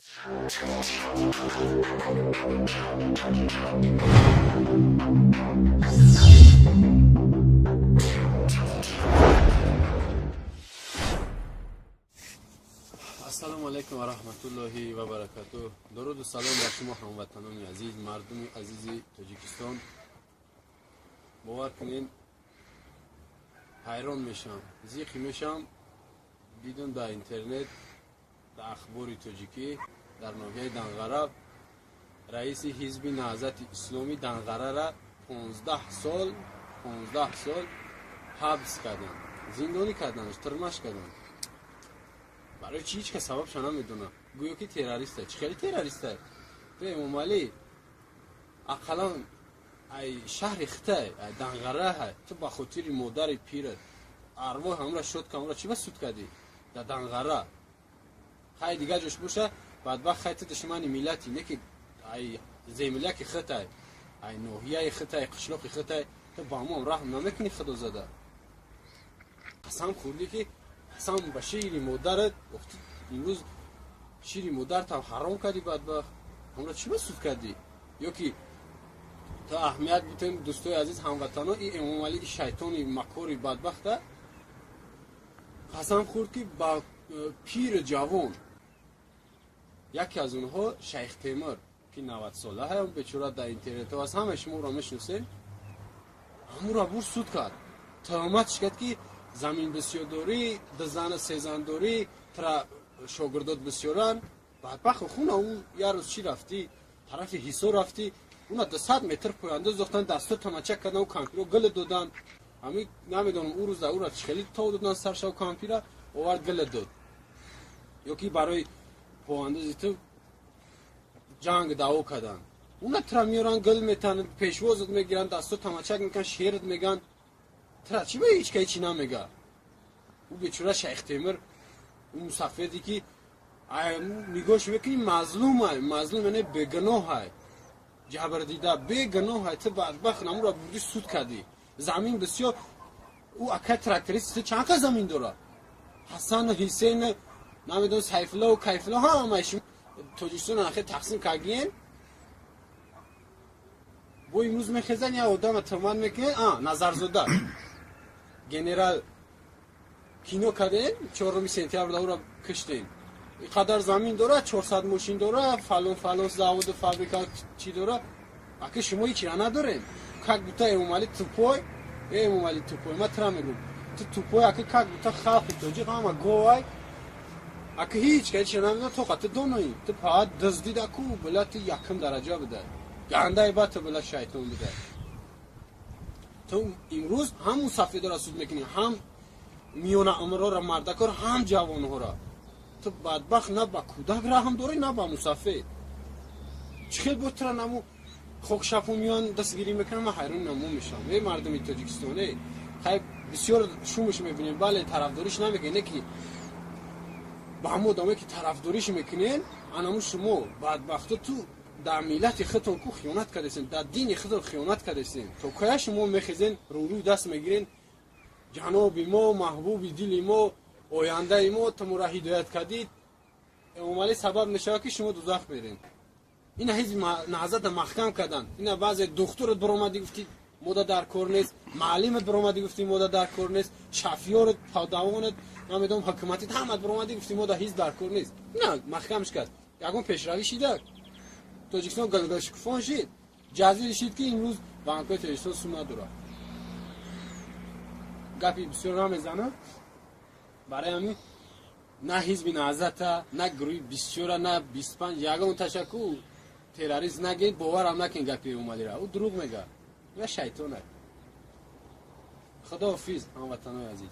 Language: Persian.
السلام علیکم و رحمت الله و برکاته. درود و سلام بر شما هموطنان عزیز، مردم عزیز تاجیکستان. باور کنین حیران میشم، زیقی میشم دیدم در اینترنت، در اخبار تاجیکی، در ناحیه دنغره رئیس حزب نهضت اسلامی دنغره را 15 سال حبس کردن، زندانی کردنش، ترمش کردن. برای چی؟ هیچ که سببش نمیدونه. گویا که تروریسته. چه خیلی تروریسته؟ تو امام علی اقلا ای شهر خته دنغره های تو با خاطر مادر پیرت ارواح همراه شد که همراه چی بس سود کردی در دنغره؟ خیلی دیگه جوش باشه بدبخت خیلی دشمن ملتی نه که ای زملک خته ای نوحیه خته قشلاق خته تو با ما رحم نمیکنی خدا زده. قسم خوردی که قسم به شیر مادرت وقتی امروز شیر مادرت هم حرام کردی بدبخت همراه چی بس سود کردی؟ یا که تا اهمیت بتیم دوستای عزیز هموطنا این امام علی شیطانی مکاری بدبخته قسم خورد که با پیر جوان یکی از اونها شیخ تیمور که 90 ساله هم بیچاره در اینترنت هست، همه شما را میشناسین، همون را بور سود کرد. تهمتش کرد که زمین بسیار داری، دزن سیزن داری، ترا شاگردات بسیارن. بدبخت خونه اون یه روز چی رفتی طرف حصار رفتی اونا 200 متر پوینده زختن دستو تمچک کردن و کامپیرو گل دادن. همین نمیدونم اون روز اون را چخیلی تا دادن سرش و کامپیرا آورد گل داد. یا که برای پوینده زیتو جنگ دعوا کردن اونا ترا میارن گل میتن پیشوازت میگیرن دستو تمچک میکن شیرت میگن ترا چی به هیچ که چی نمیگه. او بیچاره شیخ تیمور اون مصفیدی که نگاش میکنی مظلوم یعنی بگناه های جبر دیده بگناه های تو بدبخت نمو را بودی سود کردی. زمین بسیار او اکه ترکتریستی چند که زمین داره حسن حسین نمیدون سیفله و کیفله ها همشون تاجیکستان آخه تقسیم کردین. با امروز میخیزن یا آدم تمام میکنه نظرزاده گنرال کینو کردین 4 سپتامبر داور را کشتین. اینقدر زمین داره 400 ماشین داره فلان زاود فابریکا چی داره اگه شما هیچی ندارین که گوتا امام علی توپای ما ترا میگم تو توپای اگه که گوتا خاف توجی همه گوای اگه هیچ که چی نمیدونه تو قط دونایی تو فقط دزدیده کو بلات یکم درجه بده گنده بات بلا شیطان بده. تو امروز هم مسافر را سود میکنی هم میون عمرها را مردکار هم جوانها را تو بدبخت نه با کودک را هم داری نه با مسافر. چخیل بود ترا نمو خوک شفو میان دستگیری میکنم من حیران نمو میشم. ای مردم تاجیکستانی خیلی بسیار شومش میبینیم بله طرفداریش نمیکنه که با همو دامه که طرفداریش میکنین انمو شما بدبخت تو در ملت خودتون کو خیانت کردین در دین خودتون خیانت کردین. تو که شما میخیزین رو دست میگیرین جناب ما محبوب دل ما آینده ما تمو را هدایت کردید امام علی سبب نشه که شما دوزخ برین. این حزب نهضت محکم کردن. این بعضی دکترت برآمدی گفتی مودا در کار نیست، معلمت برآمدی گفتی مودا در کار نیست، شفیارت پادوانت نمیدونم حکومتی همت برآمدی گفتی مودا حزب در کار نیست. نه محکمش کرد یکم پیشروی شد. تاجیکستان گلگاش کفان شد جزیره شد که امروز بانک‌های تاجیکستان سوم نداره. گپی بسیار نمیزنه برای همین نه حزب نهضت نه گروه 24 نه 25 یگان تشکل تروریست نگید باورم نکن گپی اومدی را او دروغ میگه یا شیطانه. خدا حافظ هموطنان عزیز.